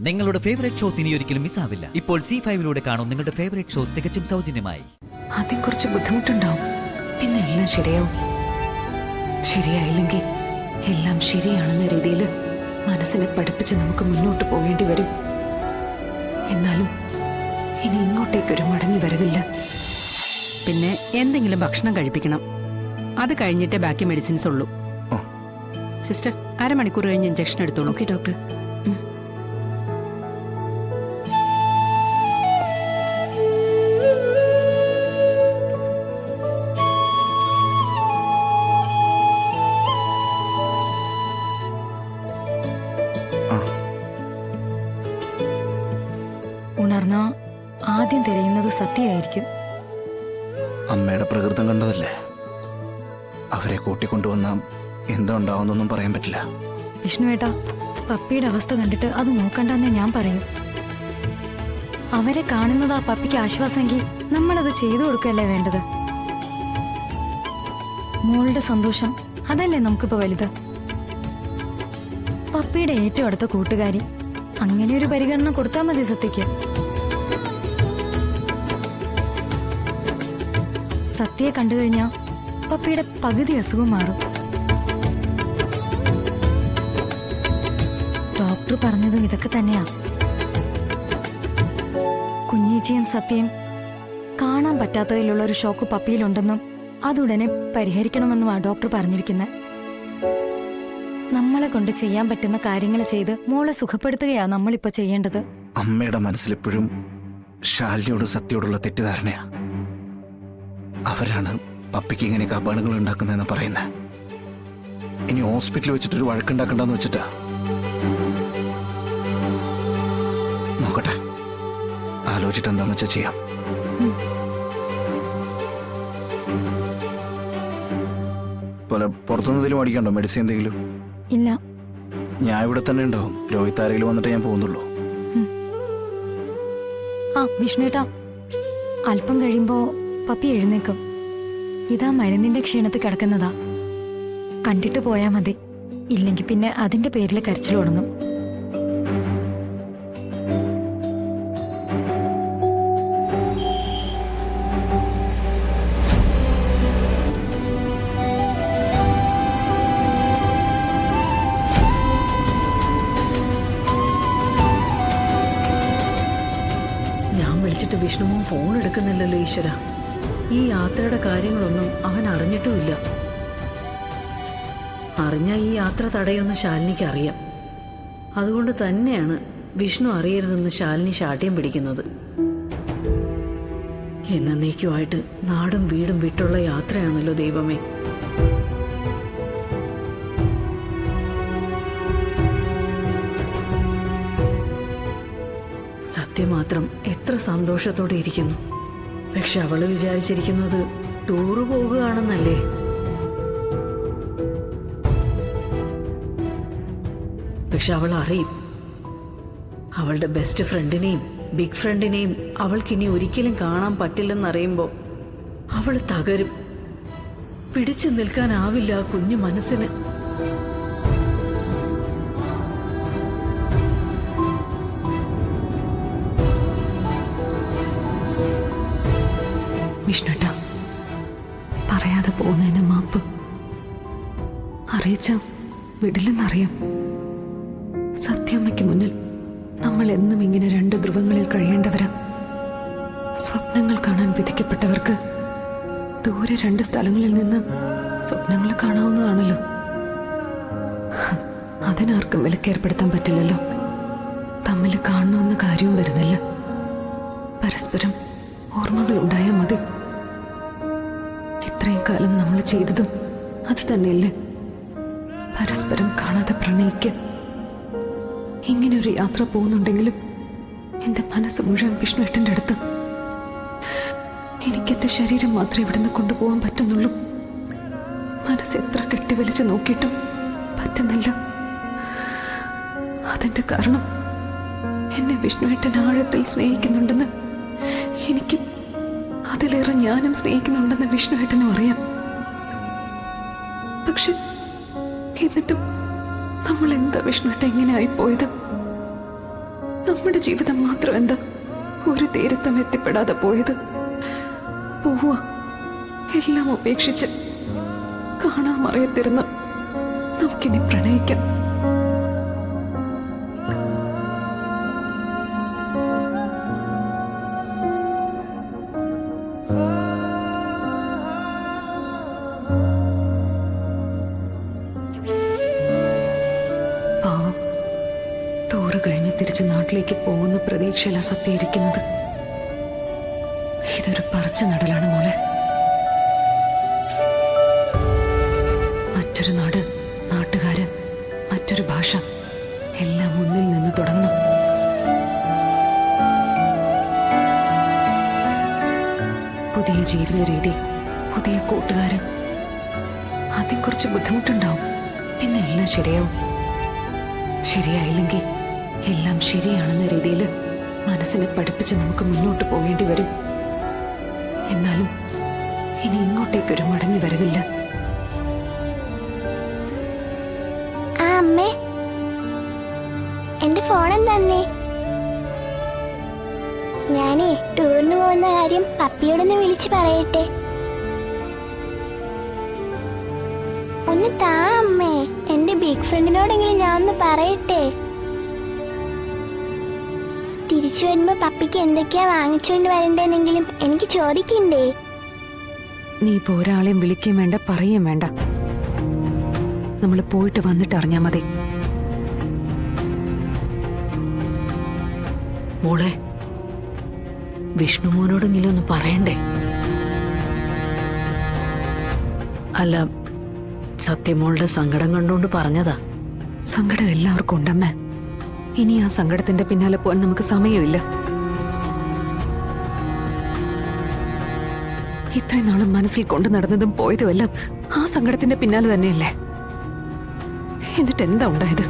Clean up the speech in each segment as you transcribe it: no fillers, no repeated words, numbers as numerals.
നിങ്ങളുടെ favourite shows ഇനി ഒരിക്കലും മിസ്സാവില്ല. ഇപ്പോൾ C5 കാണും നിങ്ങളുടെ ഫേവറേറ്റ് ഷോസ് തികച്ചും സൗജന്യമായി. ആദ്യം കുറച്ച് ബുദ്ധിമുട്ടുണ്ടാവും, പിന്നെ എല്ലാം ശരിയാവും. ശരിയായില്ലെങ്കിൽ എല്ലാം ശരിയാണെന്ന രീതിയിൽ മനസ്സിനെ പഠിപ്പിച്ച് നമുക്ക് മുന്നോട്ട് പോകേണ്ടി വരും. എന്നാലും ഇനി ഇങ്ങോട്ടേക്കൊരു മടങ്ങി വരവില്ല. പിന്നെ എന്തെങ്കിലും ഭക്ഷണം കഴിപ്പിക്കണം. അത് കഴിഞ്ഞിട്ടേ ബാക്കി മെഡിസിൻസ് ഉള്ളൂ. സിസ്റ്റർ, അരമണിക്കൂർ കഴിഞ്ഞ് ഇഞ്ചക്ഷൻ എടുത്തോളൂ. Okay doctor. ഉണർന്ന ആദ്യം തിരയുന്നത് സത്യമായിരിക്കും. അമ്മയുടെ പ്രകൃതം കണ്ടതല്ലേ, അവരെ കൂട്ടിക്കൊണ്ടുവന്ന എന്താ ഉണ്ടാവുന്നൊന്നും പറയാൻ പറ്റില്ല. വിഷ്ണുവേട്ടാ, പപ്പിയുടെ അവസ്ഥ കണ്ടിട്ട് അത് നോക്കണ്ടെന്നേ ഞാൻ പറയൂ. അവരെ കാണുന്നത് ആ പപ്പിക്ക് ആശ്വാസമെങ്കിൽ നമ്മളത് ചെയ്തു കൊടുക്കല്ലേ വേണ്ടത്. മോളുടെ സന്തോഷം അതല്ലേ നമുക്കിപ്പോ വലുത്. പപ്പിയുടെ ഏറ്റവും അടുത്ത കൂട്ടുകാരി, അങ്ങനെ ഒരു പരിഗണന കൊടുത്താൽ മതി സത്യക്ക്. സത്യയെ കണ്ടു കഴിഞ്ഞാ പപ്പിയുടെ പകുതി അസുഖം മാറും. ഡോക്ടർ പറഞ്ഞതും ഇതൊക്കെ തന്നെയാ. കുഞ്ഞേച്ചിയും സത്യയും കാണാൻ പറ്റാത്തതിലുള്ള ഒരു ഷോക്ക് പപ്പിയിലുണ്ടെന്നും അതുടനെ പരിഹരിക്കണമെന്നുമാണ് ഡോക്ടർ പറഞ്ഞിരിക്കുന്നത്. നമ്മളെ കൊണ്ട് ചെയ്യാൻ പറ്റുന്ന കാര്യങ്ങൾ ചെയ്ത് മോളെ സുഖപ്പെടുത്തുകയാ നമ്മളിപ്പോ ചെയ്യേണ്ടത്. അമ്മയുടെ മനസ്സിലെപ്പോഴും ശാലിനിയോട് സത്യയോടുള്ള തെറ്റിദ്ധാരണയാ. അവരാണ് പപ്പിക്ക് ഇങ്ങനെയൊക്കെ അപകടങ്ങൾ ഉണ്ടാക്കുന്നതെന്ന് പറയുന്നത്. ഇനി ഹോസ്പിറ്റലിൽ വെച്ചിട്ടൊരു വഴക്കുണ്ടാക്കണ്ടെന്ന് വെച്ചിട്ടാ. നോക്കട്ടെ, ആലോചിച്ചിട്ട് എന്താന്ന് വെച്ചാൽ ചെയ്യാം. പോലെ പുറത്തുനിന്നെന്തെങ്കിലും മേടിക്കണ്ടോ? മെഡിസിൻ എന്തെങ്കിലും? ഇല്ല, ഞാൻ ഇവിടെ തന്നെ ഉണ്ടാവും. രോഹിത് ആരെങ്കിലും വന്നിട്ട് ഞാൻ പോകുന്നുള്ളൂ. ആ വിഷ്ണുവേട്ടാ, അല്പം കഴിയുമ്പോ പപ്പി എഴുന്നേക്കും. ഇതാ മരുന്നിന്റെ ക്ഷീണത്തിൽ കിടക്കുന്നതാ. കണ്ടിട്ട് പോയാ മതി, ഇല്ലെങ്കിൽ പിന്നെ അതിന്റെ പേരിൽ കരച്ചിൽ തുടങ്ങും. ഞാൻ വിളിച്ചിട്ട് വിഷ്ണുവും ഫോൺ എടുക്കുന്നില്ലല്ലോ ഈശ്വര. ഈ യാത്രയുടെ കാര്യങ്ങളൊന്നും അവൻ അറിഞ്ഞിട്ടുമില്ല. അറിഞ്ഞ ഈ യാത്ര തടയുമെന്ന് ശാലിനിക്ക് അറിയാം. അതുകൊണ്ട് തന്നെയാണ് വിഷ്ണു അറിയരുതെന്ന് ശാലിനി ശാഠ്യം പിടിക്കുന്നത്. എന്നേക്കുമായിട്ട് നാടും വീടും വിട്ടുള്ള യാത്രയാണല്ലോ ദൈവമേ. സത്യം മാത്രം എത്ര സന്തോഷത്തോടെ ഇരിക്കുന്നു. പക്ഷെ അവള് വിചാരിച്ചിരിക്കുന്നത് ടൂറ് പോകുകയാണെന്നല്ലേ. പക്ഷെ അവൾ അറിയും, അവളുടെ ബെസ്റ്റ് ഫ്രണ്ടിനെയും ബിഗ് ഫ്രണ്ടിനെയും അവൾക്കിനി ഒരിക്കലും കാണാൻ പറ്റില്ലെന്നറിയുമ്പോ അവൾ തകരും. പിടിച്ചു നിൽക്കാനാവില്ല ആ കുഞ്ഞു മനസ്സിന്. വിഷ്ണുട്ടാ, പറയാതെ പോകുന്നതിന് മാപ്പ്. അറിയിച്ച വിടില്ലെന്നറിയാം. സത്യമ്മയ്ക്ക് മുന്നിൽ നമ്മൾ എന്നും ഇങ്ങനെ രണ്ട് ധ്രുവങ്ങളിൽ കഴിയേണ്ടവരാ. സ്വപ്നങ്ങൾ കാണാൻ വിധിക്കപ്പെട്ടവർക്ക് ദൂരെ രണ്ട് സ്ഥലങ്ങളിൽ നിന്ന് സ്വപ്നങ്ങൾ കാണാവുന്നതാണല്ലോ. അതിനാർക്കും വിലക്കേർപ്പെടുത്താൻ പറ്റില്ലല്ലോ. തമ്മിൽ കാണണമെന്ന കാര്യവും വരുന്നില്ല. പരസ്പരം ഓർമ്മകൾ ഉണ്ടായാൽ മതി. ഇത്രയും കാലം നമ്മൾ ചെയ്തതും അത് തന്നെയല്ലേ. പരസ്പരം കാണാതെ പ്രണയിക്കാൻ ഇങ്ങനെ ഒരു യാത്ര പോകുന്നുണ്ടെങ്കിലും എന്റെ മനസ്സ് മുഴുവൻ വിഷ്ണുവേട്ടൻ്റെ അടുത്ത്. എനിക്കെന്റെ ശരീരം മാത്രമേ ഇവിടുന്ന് കൊണ്ടുപോകാൻ പറ്റുന്നുള്ളൂ. മനസ്സ് എത്ര കെട്ടിവലിച്ച് നോക്കിയിട്ടും പറ്റുന്നില്ല. അതിന്റെ കാരണം എന്നെ വിഷ്ണുവേട്ടൻ ആഴത്തിൽ സ്നേഹിക്കുന്നുണ്ടെന്ന് എനിക്കും അതിലേറെ ഞാനും സ്നേഹിക്കുന്നുണ്ടെന്ന് വിഷ്ണുവേട്ടനും അറിയാം. പക്ഷെ എന്നിട്ടും നമ്മൾ എന്താ വിഷ്ണുവേട്ട എങ്ങനെ ആയിപ്പോയത്? നമ്മുടെ ജീവിതം മാത്രം എന്താ ഒരു തീരത്തും എത്തിപ്പെടാതെ പോയത്? പോവാ എല്ലാം ഉപേക്ഷിച്ച് കാണാൻ മറയത്തിരുന്ന് നമുക്കിനി പ്രണയിക്കാം. പാവം ടൂറ് കഴിഞ്ഞ് തിരിച്ച് നാട്ടിലേക്ക് പോകുന്ന പ്രതീക്ഷയിലാ സത്യം ഇരിക്കുന്നത്. ഇതൊരു പറിച്ചു നടലാണ് മോളെ. മറ്റൊരു നാട്, നാട്ടുകാര്, മറ്റൊരു ഭാഷ, എല്ലാം മുന്നിൽ നിന്ന് തുടങ്ങണം. പുതിയ ജീവിത രീതി, പുതിയ കൂട്ടുകാരൻ. ആദ്യം കുറച്ച് ബുദ്ധിമുട്ടുണ്ടാവും, പിന്നെ എല്ലാം ശരിയാവും. ശരിയായില്ലെങ്കിൽ എല്ലാം ശരിയാണെന്ന രീതിയിൽ മനസ്സിനെ പഠിപ്പിച്ച് നമുക്ക് മുന്നോട്ട് പോകേണ്ടി വരും. എന്നാലും ഇനി ഇങ്ങോട്ടേക്കൊരു മടങ്ങി വരവില്ല. അമ്മേ, എന്റെ ഫോൺ തന്നെ. ഞാനേ ടൂറിന് പോകുന്ന കാര്യം പപ്പിയോടൊന്ന് വിളിച്ച് പറയട്ടെ. ഒന്ന് താ അമ്മേ, എന്റെ ബിഗ് ഫ്രണ്ടിനോടെങ്കിലും ഞാൻ ഒന്ന് പറയട്ടെ. തിരിച്ചു വരുമ്പോ പപ്പിക്ക് എന്തൊക്കെയാ വാങ്ങിച്ചുകൊണ്ട് വരണ്ടെന്നെങ്കിലും എനിക്ക് ചോദിക്കണ്ടേ? നീ ഇപ്പൊ ഒരാളെയും വിളിക്കുകയും വേണ്ട, പറയുകയും വേണ്ട. നമ്മൾ പോയിട്ട് വന്നിട്ട് അറിഞ്ഞാ മതി. മോളെ, വിഷ്ണുമോനോടെങ്കിലും ഒന്ന് പറയണ്ടേ? അല്ല, സത്യമോളുടെ സങ്കടം കണ്ടുകൊണ്ട് പറഞ്ഞതാ. സങ്കടം എല്ലാവർക്കും ഉണ്ടമ്മേ. ഇനി ആ സങ്കടത്തിന്റെ പിന്നാലെ പോകാൻ നമുക്ക് സമയമില്ല. ഇത്രയും നാളും മനസ്സിൽ കൊണ്ടു നടന്നതും പോയതും എല്ലാം ആ സങ്കടത്തിന്റെ പിന്നാലെ തന്നെയല്ലേ. എന്നിട്ട് എന്താ ഉണ്ടായത്?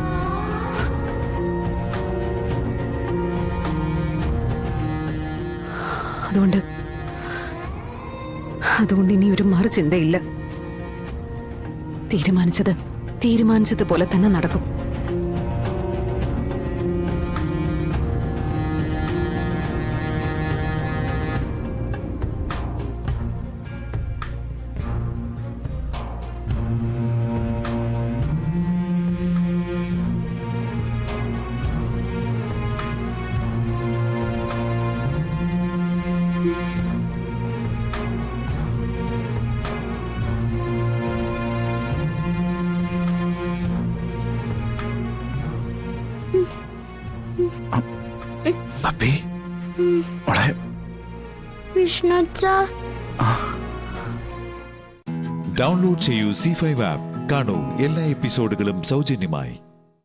അതുകൊണ്ട് ഇനി ഒരു മറു ചിന്തയില്ല. തീരുമാനിച്ചതുപോലെ തന്നെ നടക്കും. പപ്പി, മോളെ. വിഷ്ണു ഡൗൺലോഡ് ചെയ്യൂ C5 ആപ്പ്. കാണൂ എല്ലാ എപ്പിസോഡുകളും സൗജന്യമായി.